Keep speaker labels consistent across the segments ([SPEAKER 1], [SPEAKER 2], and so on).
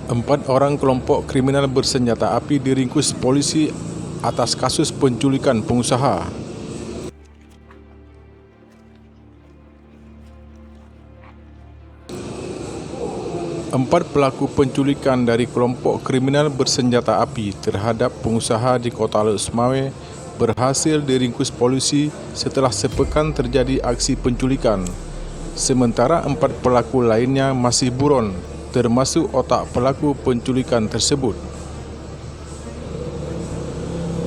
[SPEAKER 1] Empat orang kelompok kriminal bersenjata api diringkus polisi atas kasus penculikan pengusaha. Empat pelaku penculikan dari kelompok kriminal bersenjata api terhadap pengusaha di Kota Lok Semawe berhasil diringkus polisi setelah sepekan terjadi aksi penculikan. Sementara empat pelaku lainnya masih buron, termasuk otak pelaku penculikan tersebut.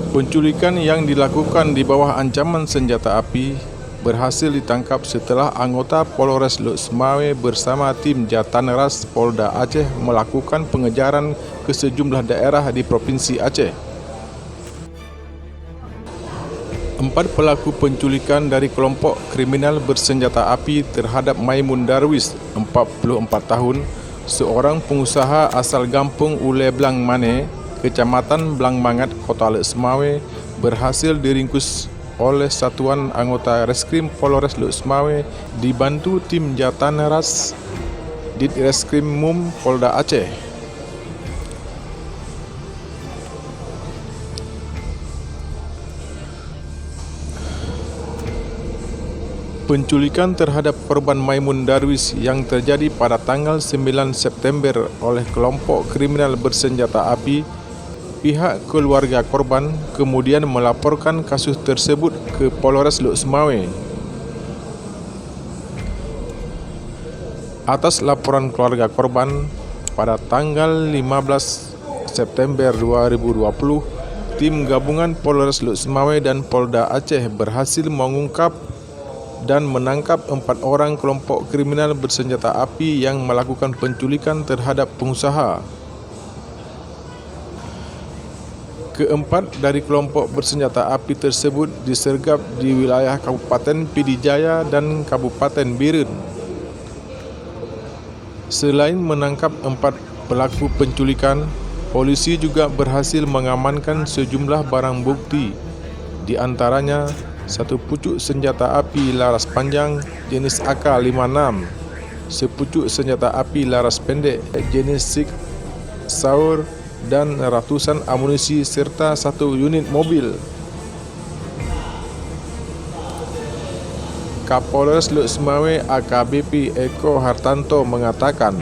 [SPEAKER 1] Penculikan yang dilakukan di bawah ancaman senjata api berhasil ditangkap setelah anggota Polres Lok Semawe bersama tim Jatanras Polda Aceh melakukan pengejaran ke sejumlah daerah di Provinsi Aceh. Empat pelaku penculikan dari kelompok kriminal bersenjata api terhadap Maimun Darwis, 44 tahun, seorang pengusaha asal Kampung Ule Blang Mane, Kecamatan Blang Mangat, Kota Lok Semawe, berhasil diringkus oleh satuan anggota Reskrim Polres Lok Semawe dibantu tim Jatanras Ditreskrim Mum Polda Aceh. Penculikan terhadap korban Maimun Darwis yang terjadi pada tanggal 9 September oleh kelompok kriminal bersenjata api, pihak keluarga korban kemudian melaporkan kasus tersebut ke Polres Lok Semawe. Atas laporan keluarga korban, pada tanggal 15 September 2020, tim gabungan Polres Lok Semawe dan Polda Aceh berhasil mengungkap dan menangkap 4 orang kelompok kriminal bersenjata api yang melakukan penculikan terhadap pengusaha. Keempat dari kelompok bersenjata api tersebut disergap di wilayah Kabupaten Pidijaya dan Kabupaten Biren. Selain menangkap 4 pelaku penculikan, polisi juga berhasil mengamankan sejumlah barang bukti, di antaranya satu pucuk senjata api laras panjang jenis AK-56, sepucuk senjata api laras pendek jenis Sig Sauer, dan ratusan amunisi serta satu unit mobil. Kapolres Lok Semawe AKBP Eko Hartanto mengatakan,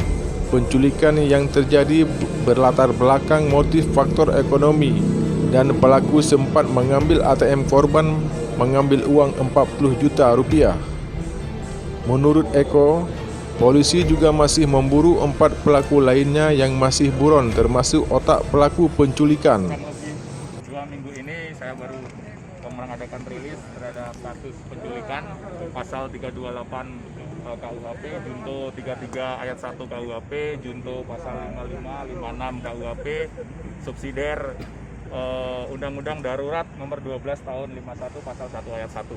[SPEAKER 1] penculikan yang terjadi berlatar belakang motif faktor ekonomi dan pelaku sempat mengambil ATM korban mengambil uang 40 juta rupiah. Menurut Eko, polisi juga masih memburu 4 pelaku lainnya yang masih buron, termasuk otak pelaku penculikan.
[SPEAKER 2] 2 minggu ini saya baru mengadakan rilis terhadap kasus penculikan pasal 328 KUHP, junto 33 ayat 1 KUHP, junto pasal 55, 56 KUHP, subsidiar Undang-Undang Darurat nomor 12 tahun 51 pasal 1 ayat 1.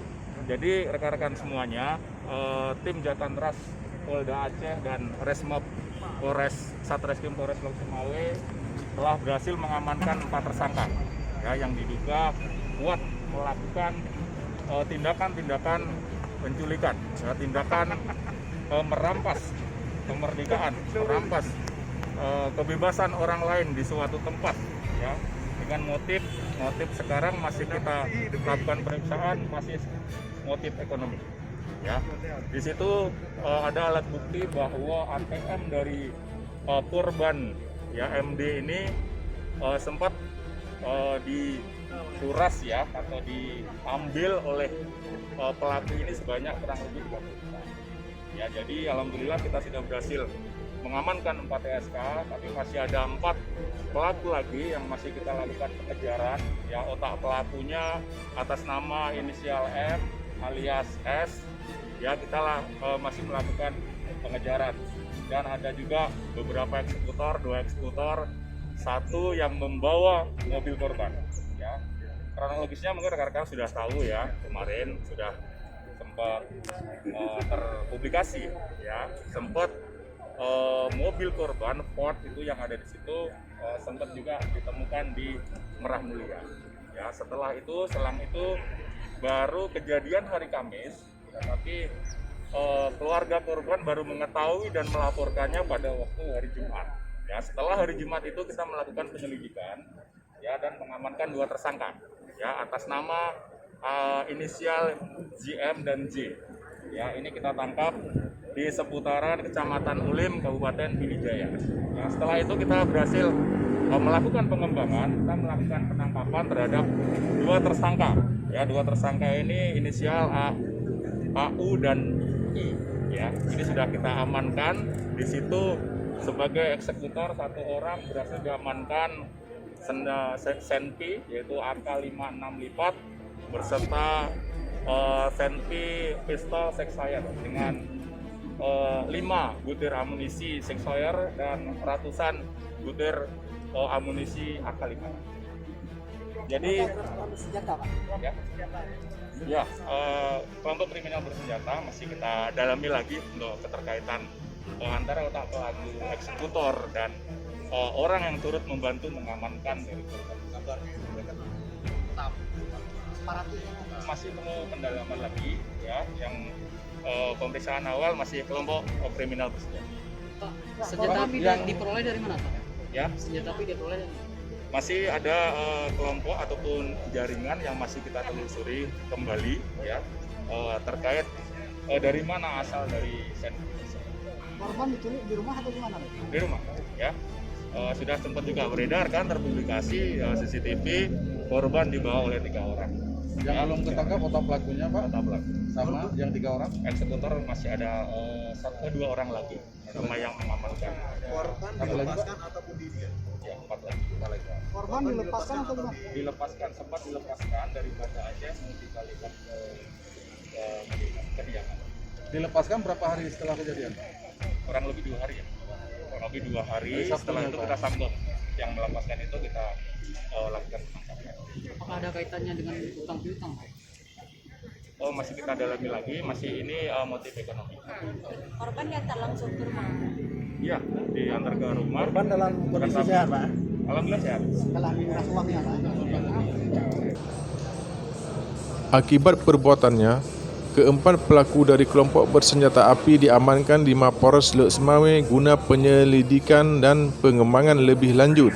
[SPEAKER 2] Jadi rekan-rekan semuanya, tim Jatanras Polda Aceh dan Resmob Polres Satreskrim Polres Lok Semawe telah berhasil mengamankan 4 tersangka ya, yang diduga kuat melakukan tindakan-tindakan penculikan, ya, tindakan merampas kemerdekaan, merampas kebebasan orang lain di suatu tempat, ya, dengan motif sekarang masih kita lakukan pemeriksaan, masih motif ekonomi. Ya, di situ ada alat bukti bahwa ATM dari korban, ya, MD ini sempat dikuras, ya, atau diambil oleh pelaku ini sebanyak kurang lebih 20 juta. Ya, jadi alhamdulillah kita sudah berhasil mengamankan 4 TSK, tapi masih ada 4 pelaku lagi yang masih kita lakukan pengejaran. Ya, otak pelakunya atas nama inisial M alias S. Ya, kita masih melakukan pengejaran. Dan ada juga beberapa eksekutor, 2 eksekutor, 1 yang membawa mobil korban. Ya, kronologisnya mungkin rekan-rekan sudah tahu, ya, kemarin sudah sempat terpublikasi, ya, sempat mobil korban Ford itu yang ada di situ sempat juga ditemukan di Merah Mulia. Ya, setelah itu, selang itu baru kejadian hari Kamis, tapi keluarga korban baru mengetahui dan melaporkannya pada waktu hari Jumat. Ya, setelah hari Jumat itu kita melakukan penyelidikan ya dan mengamankan 2 tersangka ya atas nama inisial JM dan J. Ya, ini kita tangkap di seputaran Kecamatan Ulim, Kabupaten Pidijaya. Ya, setelah itu kita berhasil melakukan pengembangan, kita melakukan penangkapan terhadap 2 tersangka. Ya, 2 tersangka ini inisial AU dan I. Ya, ini sudah kita amankan. Di situ sebagai eksekutor 1 orang berhasil diamankan senpi yaitu AK-56 berserta senpi pistol Sexfire dengan 5 butir amunisi Sexfire dan ratusan butir amunisi AK-5. Jadi ya, kelompok kriminal bersenjata masih kita dalami lagi untuk keterkaitan antara otak pelaku eksekutor dan orang yang turut membantu mengamankan dari korban. Masih perlu pendalaman lagi ya, yang pemeriksaan awal masih kelompok kriminal bersenjata.
[SPEAKER 3] Senjata api yang diperoleh dari mana, Pak?
[SPEAKER 2] Ya,
[SPEAKER 3] Senjata api diperoleh dari mana?
[SPEAKER 2] masih ada kelompok ataupun jaringan yang masih kita telusuri kembali ya, terkait dari mana asal dari senpi.
[SPEAKER 3] Korban diculik di rumah atau di mana?
[SPEAKER 2] Di rumah ya. Sudah sempat juga beredar kan terpublikasi CCTV korban dibawa oleh 3 orang.
[SPEAKER 4] Yang belum ketangkap otak pelakunya, Pak?
[SPEAKER 2] Otak pelaku.
[SPEAKER 4] Sama yang 3 orang?
[SPEAKER 2] Eksekutor masih ada 2 orang lagi sama yang mengamankan.
[SPEAKER 5] Korban dilepaskan ataupun didiam?
[SPEAKER 2] Ya, 4 lagi.
[SPEAKER 3] Korban dilepaskan atau gimana?
[SPEAKER 2] Dilepaskan, sempat dilepaskan dari Banda Aceh mau dikalikan ke kediaman.
[SPEAKER 4] Dilepaskan berapa hari setelah kejadian?
[SPEAKER 2] Kurang lebih 2 hari ya. Kurang lebih 2 hari
[SPEAKER 4] Hari Sabtunya,
[SPEAKER 2] setelah itu
[SPEAKER 4] Pak.
[SPEAKER 2] kita sambung. Yang melepaskan itu kita lakukan penangkapan.
[SPEAKER 3] Apakah ada kaitannya dengan utang piutang, Pak?
[SPEAKER 2] Masih kita dalami lagi, masih ini motif ekonomi.
[SPEAKER 6] Korban diantar langsung ke rumah.
[SPEAKER 2] Iya, diantar ke rumah.
[SPEAKER 5] Korban dalam kondisi sehat, Pak?
[SPEAKER 2] Alhamdulillah sehat.
[SPEAKER 3] Setelah dimeras uangnya, Pak?
[SPEAKER 1] Akibat perbuatannya, keempat pelaku dari kelompok bersenjata api diamankan di Mapolres Lek Semawe guna penyelidikan dan pengembangan lebih lanjut.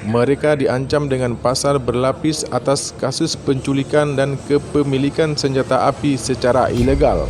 [SPEAKER 1] Mereka diancam dengan pasal berlapis atas kasus penculikan dan kepemilikan senjata api secara ilegal.